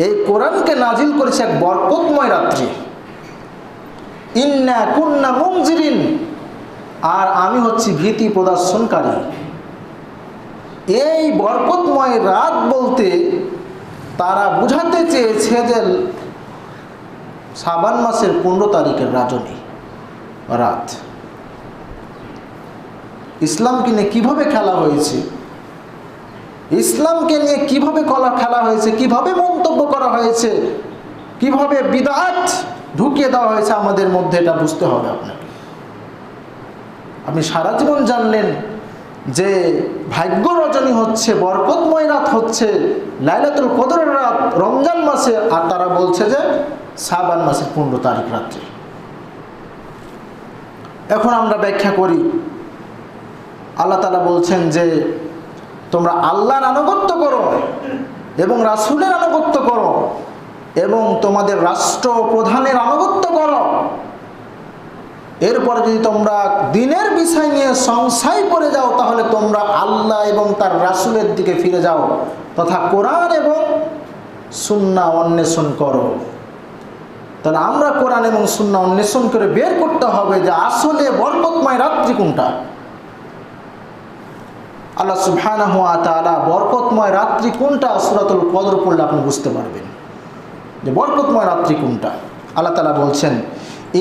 এই কোরআনকে নাজিল করেছি এক বরকতময় রাত্রি। ইন্না কুন্না মুনজিরিন, আর আমি হচ্ছি ভীতি প্রদর্শনকারী। এই বরকতময় রাত বলতে তারা বুঝাতে চেয়েছে যে শাবান মাসের 15 তারিখের রজনী রাত। ইসলামকে নিয়ে কিভাবে খেলা হয়েছে, ইসলামকে নিয়ে কিভাবে খেলা হয়েছে, কিভাবে মন্তব্য করা হয়েছে, কিভাবে বিদআত ঢুকিয়ে দেওয়া হয়েছে আমাদের মধ্যে, এটা বুঝতে হবে আপনাকে। আপনি সারা জীবন জানলেন যে ভাগ্য রজনী হচ্ছে, বরকতময় রাত হচ্ছে লাইলাতুল কদরের রাত রমজান মাসে, আর তারা বলছে যে শাবান মাসের 15 তারিখ রাত্রে। এখন আমরা ব্যাখ্যা করি। আল্লাহ তাআলা বলছেন যে তোমরা আল্লাহর আনুগত্য করো এবং রাসূলের আনুগত্য করো এবং তোমাদের রাষ্ট্রপ্রধানের আনুগত্য করো। এরপরে যদি তোমরা দিনের বিষয় নিয়ে সংশয় পড়ে যাও, তাহলে তোমরা আল্লাহ এবং তার রাসূলের দিকে ফিরে যাও তথা কোরআন এবং সুন্নাহ অন্বেষণ করো। তাহলে আমরা কোরআন এবং সুন্নাহ অন্বেষণ করে বের করতে হবে যে আসলে বরকতময় রাত্রি কোনটা। আল্লাহ সুবহানাহু ওয়া তাআলা বরকতময় রাত্রি কোনটা সূরাতুল কদর পড়লে আপনি বুঝতে পারবেন যে বরকতময় রাত্রি কোনটা। আল্লাহ তাআলা বলছেন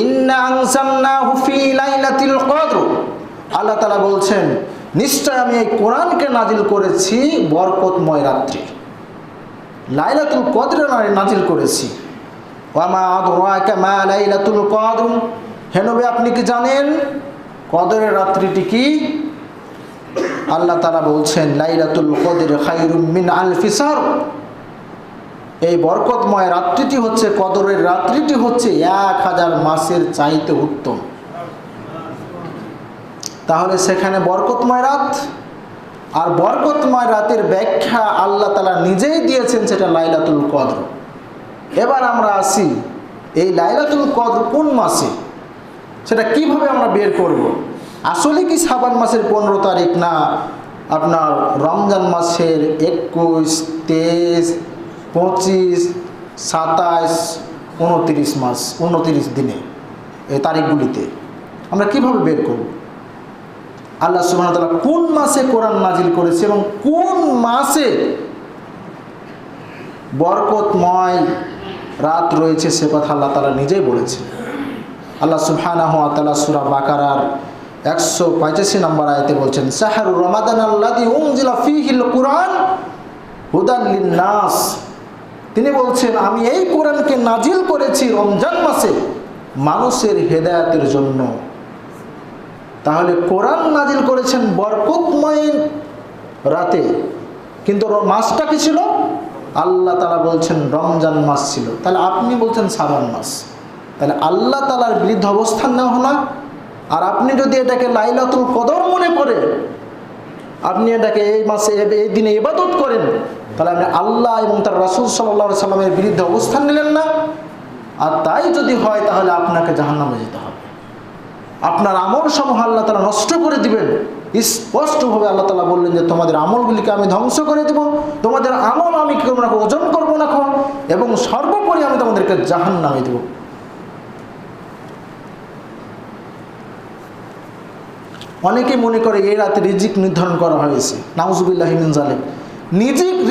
ইন্না আনজালনাহু ফি লাইলাতিল কদর। আল্লাহ তাআলা বলছেন নিশ্চয় আমি এই কোরআনকে নাজিল করেছি বরকতময় রাত্রি, লাইলাতুল কদরে নাজিল করেছি। ওয়া মা আদরাকা মা লাইলাতুল কদর, হে নবী আপনি কি জানেন কদরের রাত্রিটি কি? আল্লাহ তাআলা বলছেন লাইলাতুল কদর খায়রুম মিন আলফি শাহর। এই বরকতময় রাত্রিটি হচ্ছে, কদরের রাত্রিটি হচ্ছে 1000 মাসের চাইতে উত্তম। তাহলে সেখানে বরকতময় রাত, আর বরকতময় রাতের ব্যাখ্যা আল্লাহ তাআলা নিজেই দিয়েছেন, সেটা লাইলাতুল কদর। এবার আমরা আসি এই লাইলাতুল কদর কোন মাসে, সেটা কিভাবে আমরা বের করব? আসলে কি শাবান মাসের 15 তারিখ, না আপনার রমজান মাসের 21, 23, 25, 27, 29 দিনে, এই তারিখগুলিতে আমরা কিভাবে বের করব? আল্লাহ সুবহানাহু ওয়া তাআলা কোন মাসে কোরআন নাজিল করেছে এবং কোন মাসে বরকতময় রাত রয়েছে সে কথা আল্লাহ তাআলা নিজেই বলেছেন। আল্লাহ সুবহানাহু ওয়া তাআলা সূরা বাকারার 185 নম্বর আয়াতে বলছেন শাহরু রমাদান আল্লাযী উনজিলা ফীহিল কুরআন হুদাল লিন-নাস। তিনি বলছেন আমি এই কোরআনকে নাজিল করেছি রমজান মাসে মানুষের হেদায়েতের জন্য। তাহলে কোরআন নাজিল করেছেন বরকতময় রাতে, কিন্তু মাসটা কি ছিল? আল্লাহ তাআলা বলছেন রমজান মাস ছিল। তাহলে আপনি বলছেন শাবান মাস, তাহলে আল্লাহ তাআলার বিরুদ্ধে অবস্থান নেওয়া হলো। আর আপনি যদি এটাকে লাইলাতুল কদর মনে করে আপনি এটাকে এই মাসে এই দিনে ইবাদত করেন, তাহলে আপনি আল্লাহ এবং তার রাসূল সাল্লাল্লাহু আলাইহি সাল্লামের বিরুদ্ধে অবস্থান নিলেন না। আর তাই যদি হয় তাহলে আপনাকে জাহান্নামে যেতে হবে, আপনার আমল সমূহ আল্লাহ তাআলা নষ্ট করে দিবেন। স্পষ্টভাবে আল্লাহ তাআলা বললেন যে তোমাদের আমলগুলিকে আমি ধ্বংস করে দেব, তোমাদের আমল আমি কি করব না, ওজন করবো না, এবং সর্বোপরি আমি তোমাদেরকে জাহান্নামে দেব। অনেকে মনে করে এই রাতে রিজিক নির্ধারণ করা হয়েছে, নাউজুবিল্লাহি মিন জালিক।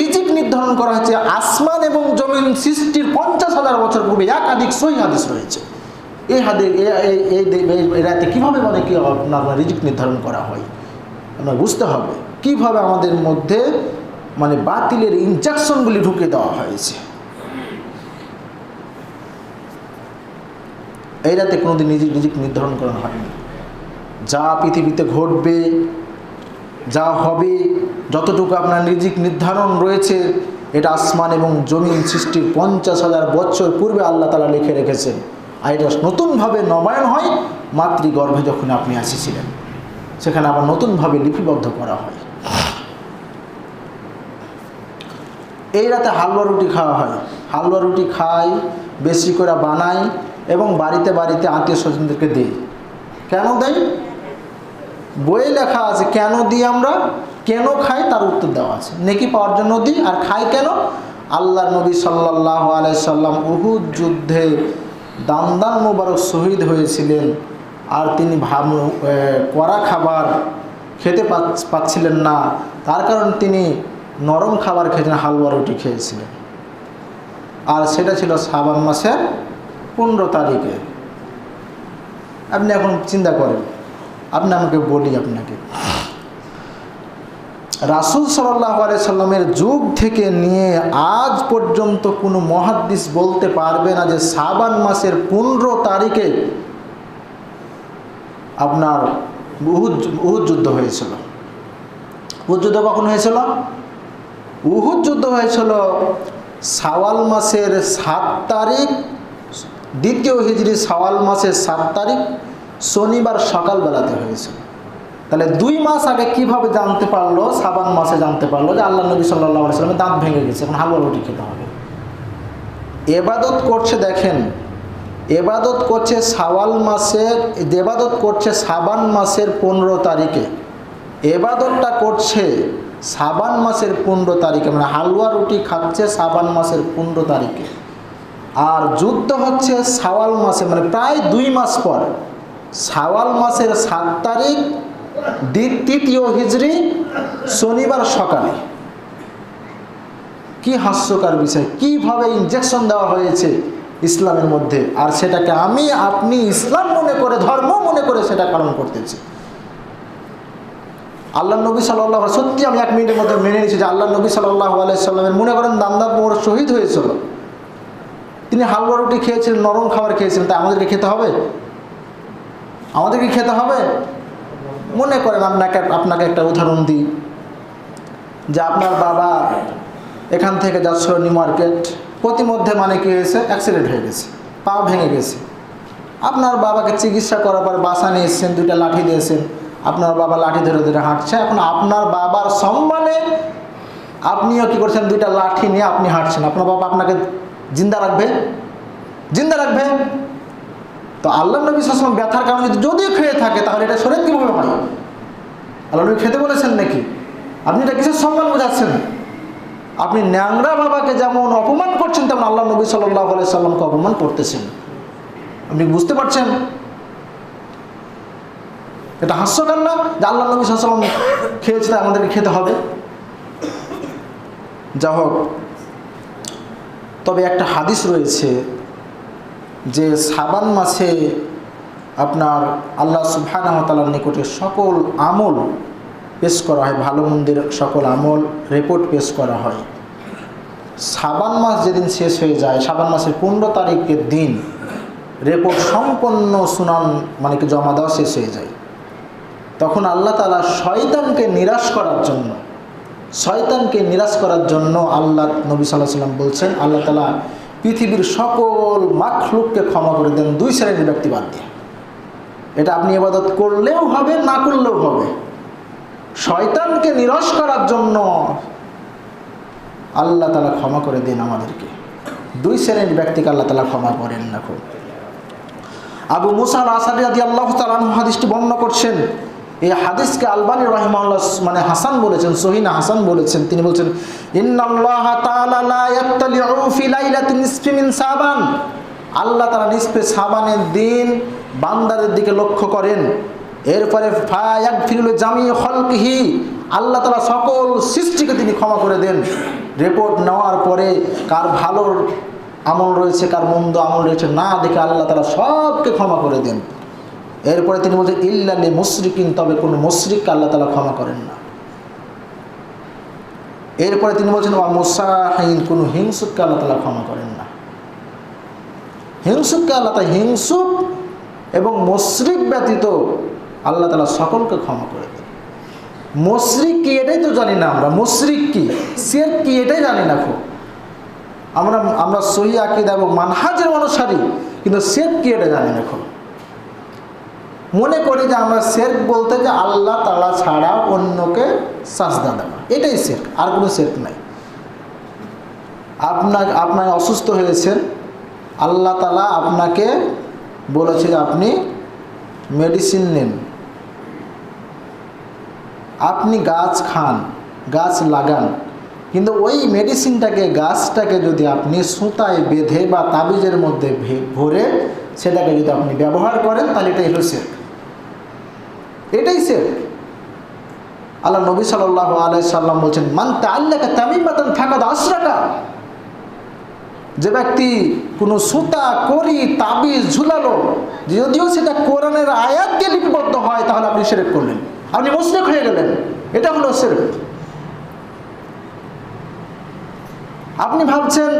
রিজিক নির্ধারণ করা হয়েছে আসমান এবং জমিন সৃষ্টির 50,000 বছর পূর্বে। একাধিক সহিহ হাদিস রয়েছে। এই রাতে কীভাবে মানে কি আপনার রিজিক নির্ধারণ করা হয় আপনার বুঝতে হবে। কিভাবে আমাদের মধ্যে মানে বাতিলের ইনজেকশনগুলি ঢুকে দেওয়া হয়েছে। এই রাতে কোনোদিন রিজিক নির্ধারণ করা হয়নি। যা পৃথিবীতে ঘটবে, যা হবে, যতটুকু আপনার রিজিক নির্ধারণ রয়েছে, এটা আসমান এবং জমিন সৃষ্টির 50,000 বছর পূর্বে আল্লাহ তাআলা লিখে রেখেছেন। আর এটা নতুনভাবে নবায়ন হয় মাতৃগর্ভে যখন আপনি আসিছিলেন, সেখানে আবার নতুনভাবে লিপিবদ্ধ করা হয়। এই রাতে হালুয়া রুটি খাওয়া হয়। হালুয়া রুটি খাই, বেশি করে বানাই এবং বাড়িতে বাড়িতে আত্মীয় স্বজনদেরকে দিই। কেন দেই? বইয়ে লেখা আছে কেন দিই আমরা, কেন খাই তার উত্তর দেওয়া আছে। নেকি পাওয়ার জন্য দিই। আর খাই কেন? আল্লাহর নবী সাল্লাল্লাহু আলাইহি সাল্লাম উহুদ যুদ্ধে দান্দান মুবারক শহীদ হয়েছিলেন, আর তিনি কড়া খাবার খেতে পাচ্ছিলেন না, তার কারণ তিনি নরম খাবার খেতেন, হালুয়া রুটি খেয়েছিলেন। আর সেটা ছিল শাবান মাসের 15 তারিখে। আপনি এখন চিন্তা করেন, আপনি আমাকে বলি, আপনাকে রাসূল সাল্লাল্লাহু আলাইহি সাল্লামের যুগ থেকে নিয়ে আজ পর্যন্ত কোনো মুহাদ্দিস বলতে পারবে না যে শাবান মাসের 15 তারিখে আপনার উহুদ যুদ্ধ হয়েছিল। উহুদ যুদ্ধ কখন হয়েছিল? উহুদ যুদ্ধ হয়েছিল শাওয়াল মাসের 7 তারিখ, দ্বিতীয় হিজরি শাওয়াল মাসের 7 তারিখ শনিবার সকালবেলাতে হয়েছিল। তাহলে 2 মাস আগে কিভাবে জানতে পারলো, শাবান মাসে জানতে পারলো যে আল্লাহ নবী সাল্লাল্লাহু আলাইহি সাল্লামের দাঁত ভেঙে গেছে, এখন হালুয়া রুটি খেতে হবে। এবাদত করছে, দেখেন এবাদত করছে শাবান মাসের 15 তারিখে, এবাদতটা করছে শাবান মাসের 15 তারিখে, মানে হালুয়া রুটি খাচ্ছে শাবান মাসের 15 তারিখে। আর যুদ্ধ হচ্ছে শাওয়াল মাসে, মানে প্রায় 2 মাস পর, শাওয়াল মাসের 7 তারিখ তৃতীয় হিজরি শনিবার সকালে। কি হাস্যকর বিষয়, কিভাবে ইনজেকশন দেওয়া হয়েছে ইসলামের মধ্যে, আর সেটাকে আমি আপনি ইসলাম মনে করে, ধর্ম মনে করে সেটা পালন করতেছি। আল্লাহ নবী সাল্লাল্লাহু আলাইহি, সত্যি আমি 1 মিনিটের মধ্যে মেনে নিচ্ছি যে আল্লাহ নবী সাল্লাল্লাহু আলাইহি সাল্লামের মনে করেন দান্দা মোর শহীদ হয়েছিল, তিনি হালুয়া রুটি খেয়েছিলেন, নরম খাবার খেয়েছিলেন, তাই আমাদেরকে খেতে হবে? আমাদেরকে খেতে হবে? মনে করেন আপনাকে একটা উদাহরণ দিই, যে আপনার বাবা এখান থেকে যাচ্ছিল নিউ মার্কেট, প্রতিমধ্যে মানে কি হয়েছে, অ্যাক্সিডেন্ট হয়ে গেছে, পা ভেঙে গেছে। আপনার বাবাকে চিকিৎসা করার পর বাসা নিয়ে এসেছেন, 2টা লাঠি দিয়েছেন, আপনার বাবা লাঠি ধরে ধরে হাঁটছে। এখন আপনার বাবার সম্মানে আপনিও কি করছেন, 2টা লাঠি নিয়ে আপনি হাঁটছেন। আপনার বাবা আপনাকে জিন্দা রাখবে? জিন্দা রাখবে? তো আল্লাহ নবী সাল্লাল্লাহু আলাইহি ওয়াসাল্লাম ব্যথার কারণে যদি খেয়ে থাকে, তাহলে এটা শরীয়ত কিভাবে হয়? আল্লাহ নবী খেতে বলেছেন নাকি? আপনি এটা কিসের সম্মান বোঝাচ্ছেন? আপনি ন্যাংরা বাবাকে যেমন অপমান করছেন, তেমন আল্লাহ নবী সাল্লাল্লাহু আলাইহি সাল্লামকে অপমান করতেছেন। আপনি বুঝতে পারছেন? এটা হাস্যকর না যে আল্লাহ নবী সাল্লাল্লাহু আলাইহি সাল্লাম খেয়েছে, তাই আমাদেরকে খেতে হবে? যা হোক, তবে একটা হাদিস রয়েছে যে শাবান মাসে আপনার আল্লাহ সুবহানাহু ওয়া তাআলার নিকটে সকল আমল পেশ করা হয়, ভালো মন্দের সকল আমল রিপোর্ট পেশ করা হয়। শাবান মাস যেদিন শেষ হয়ে যায়, শাবান মাসের 15 তারিখের দিন রিপোর্ট সম্পন্ন সুনান মানে কি জমা দেওয়া শেষ হয়ে যায়। তখন আল্লাহ তাআলা শয়তানকে নিরাশ করার জন্য আল্লাহ নবী সাল্লাল্লাহু আলাইহি ওয়াসাল্লাম বলছেন, আল্লাহ তাআলা পৃথিবীর সকল মাখলুককে ক্ষমা করে দেন 2 শ্রেণীর ব্যক্তি বাদ দিয়ে। এটা আপনি ইবাদত করলেও হবে, না করলেও হবে। শয়তানকে নিরাশ করার জন্য আল্লাহ তাআলা ক্ষমা করে দেন আমাদেরকে। 2 শ্রেণীর ব্যক্তিকে আল্লাহ তাআলা ক্ষমা করেন না। আবু মুসা আল-আশআরী রাদিয়াল্লাহু তাআলা আনহু হাদিসটি বর্ণনা করছেন। এই হাদিসকে আলবানী রাহিমাহুল্লাহ মানে হাসান বলেছেন, সহিহ না হাসান বলেছেন। তিনি বলছেন, ইন্নাল্লাহা তাআলা লা ইয়াত্তালিউ ফি লাইলাতিন নিসফি মিন শাবান, আল্লাহ তাআলা নিসফে শাবানের দিন বান্দাদের দিকে লক্ষ্য করেন। এরপরে ফায়াগফিরু জামিউ খালকিহি, আল্লাহ তাআলা সকল সৃষ্টিকে তিনি ক্ষমা করে দেন। রিপোর্ট নেওয়ার পরে কার ভালো আমল রয়েছে, কার মন্দ আমল রয়েছে না দেখে আল্লাহ তাআলা সবকে ক্ষমা করে দেন। এরপরে তিনি বলছেন ইল্লা লিল মুশরিকিন, তবে কোনো মুশরিককে আল্লাহ তাআলা ক্ষমা করেন না। এরপরে তিনি বলছেন ওয়া মুসাহিন, কোনো হিংসুককে আল্লাহ তাআলা ক্ষমা করেন না। হিংসুককে আল্লাহ তাআলা, হিংসুক এবং মুশরিক ব্যতীত আল্লাহ তাআলা সকলকে ক্ষমা করে দেন। মুশরিক কি এটাই তো জানি না আমরা, মুশরিক কি, শিরক কি এটাই জানি না। আমরা সহিহ আকীদা এবং মানহাজের অনুসারী, কিন্তু শিরক কি এটা জানি না। মনে করি যে আমরা শিরক বলতে যে আল্লাহ তাআলা ছাড়া অন্যকে সাজদা দেওয়া, এটাই শিরক, আর কোনো শিরক নাই। আপনার অসুস্থ হয়েছেন, আল্লাহ তাআলা আপনাকে বলেছে যে আপনি মেডিসিন নেন, আপনি গাছ খান, গাছ লাগান, কিন্তু ওই মেডিসিনটাকে, গাছটাকে যদি আপনি সুতায় বেঁধে বা তাবিজের মধ্যে ভরে সেটাকে যদি আপনি ব্যবহার করেন, তাহলে এটাই হলো শিরক, এটাই শিরক। আল্লাহ নবী সাল্লাল্লাহু আলাইহি সাল্লাম বলছেন, মান তাআল্লাকা তামিমাতান ফাকাদ আশরাকা, যে ব্যক্তি কোনো সুতা, কড়ি, তাবিজ ঝুলালো, যদিও সেটা কোরআনের আয়াত দিয়ে লিপিবদ্ধ হয়, তাহলে আপনি শিরক করলেন, আপনি মুশরিক হয়ে গেলেন। এটা হলো শিরক। আপনি ভাবছেন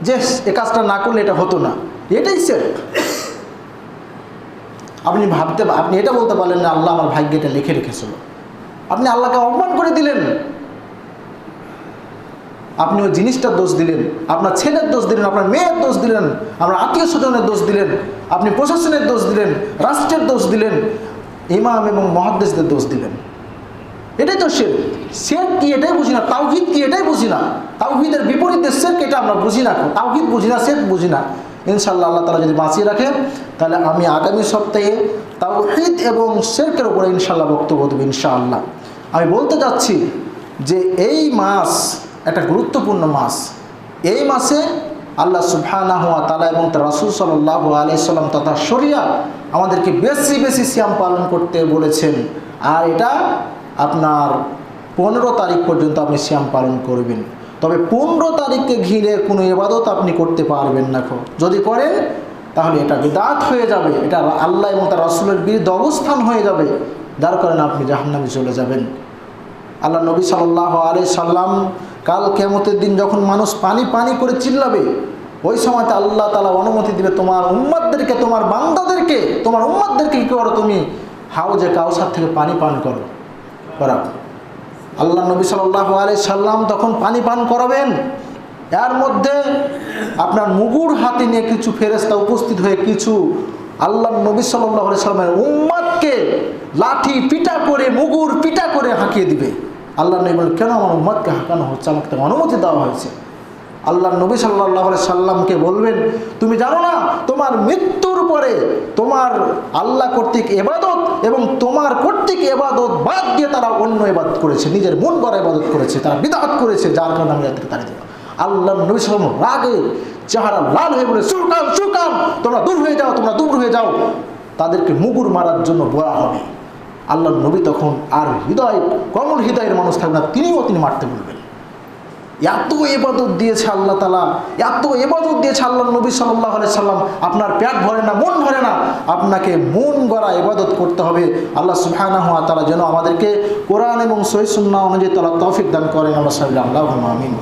যে এ কাজটা না করলে এটা হতো না, এটাই শিরক। আপনি এটা বলতে পারলেন না আল্লাহ আমার ভাগ্যে এটা লিখে রেখেছিল, আপনি আল্লাহকে অপমান করে দিলেন। আপনি ওই জিনিসটার দোষ দিলেন, আপনার ছেলের দোষ দিলেন, আপনার মেয়ের দোষ দিলেন, আপনার আত্মীয় স্বজনের দোষ দিলেন, আপনি প্রশাসনের দোষ দিলেন, রাষ্ট্রের দোষ দিলেন, ইমাম এবং মুহাদ্দিসদের দোষ দিলেন। এটাই তো শিরক। শিরক কি এটাই বুঝি না, তাওহীদ কি এটাই বুঝি না, তাওহীদের বিপরীতে শিরক, এটা আমরা বুঝি না। তাওহীদ বুঝি না, শিরক বুঝি না। ইনশাআল্লাহ আল্লাহ তাআলা যদি বাঁচিয়ে রাখেন, তাহলে আমি আগামী সপ্তাহে তাওহীদ এবং শিরকের উপরে ইনশাআল্লাহ বক্তব্য দেব ইনশাআল্লাহ। আমি বলতে চাচ্ছি যে এই মাস একটা গুরুত্বপূর্ণ মাস। এই মাসে আল্লাহ সুবহানাহু ওয়া তাআলা এবং তার রাসূল সাল্লাল্লাহু আলাইহি সাল্লাম তথা শরিয়া আমাদেরকে বেশি বেশি সিয়াম পালন করতে বলেছেন। আর এটা আপনার 15 তারিখ পর্যন্ত আপনি সিয়াম পালন করবেন। তবে 15 তারিখকে ঘিরে কোনো ইবাদত আপনি করতে পারবেন না। যদি করেন তাহলে এটা বিদআত হয়ে যাবে, এটা আল্লাহ এবং তার রাসূলের বিরুদ্ধে অবস্থান হয়ে যাবে, যার কারণে আপনি জাহান্নামে চলে যাবেন। আল্লাহ নবী সাল্লাল্লাহু আলাইহি সাল্লাম কাল কিয়ামতের দিন যখন মানুষ পানি পানি করে চিল্লাবে, ওই সময়তে আল্লাহ তাআলা অনুমতি দিবে তোমার উম্মতদেরকে, তোমার বান্দাদেরকে, তোমার উম্মতদেরকে কি করো, তুমি হাউজে কাউসার থেকে পানি পান করাও। আল্লাহ নবী সাল্লাল্লাহু আলাইহি সাল্লাম তখন পানি পান করাবেন। এর মধ্যে আপনার মুগুর হাতে নিয়ে কিছু ফেরেশতা উপস্থিত হয়ে কিছু আল্লাহ নবী সাল্লাল্লাহু আলাইহি সাল্লামের উম্মতকে লাঠি পিটা করে, মুগুর পিটা করে হাঁকিয়ে দিবে। আল্লাহ নবী বলেন, কেন আমার উম্মতকে হাঁকানো হচ্ছে? আমাকে তো অনুমতি দেওয়া হয়েছে। আল্লাহ নবী সাল্লাল্লাহু আলাইহি সাল্লামকে বলবেন, তুমি জানো না তোমার মৃত্যুর পরে তোমার আল্লাহ কর্তৃক ইবাদত এবং তোমার কর্তৃক ইবাদত বাদ দিয়ে তারা অন্য ইবাদত করেছে, নিজের মন গড়া ইবাদত করেছে, তারা বিদআত করেছে, যার কারণে আমি তাদেরকে তাড়িয়ে দেব। আল্লাহ নবী সাল্লাল্লাহু আলাইহি সাল্লাম রাগে চেহারা লাল হয়ে বলে, সুকান সুকান, তোমরা দূর হয়ে যাও, তোমরা দূর হয়ে যাও। তাদেরকে মুগুর মারার জন্য বলা হবে। আল্লাহ নবী তখন আর কমল হৃদয়ের মানুষ থাকবে না, তিনি মারতে বলবেন। এত ইবাদত দিয়েছে আল্লাহ তাআলা, এত ইবাদত দিয়েছে আল্লাহ নবী সাল্লাল্লাহু আলাইহি সাল্লাম, আপনার পেট ভরে না, মন ভরে না, আপনাকে মন গড়া ইবাদত করতে হবে। আল্লাহ সুবহানাহু ওয়া তাআলা যেন আমাদেরকে কোরআন এবং সহিহ সুন্নাহ অনুযায়ী তাআলা তৌফিক দান করেন। আল্লাহ আমিন।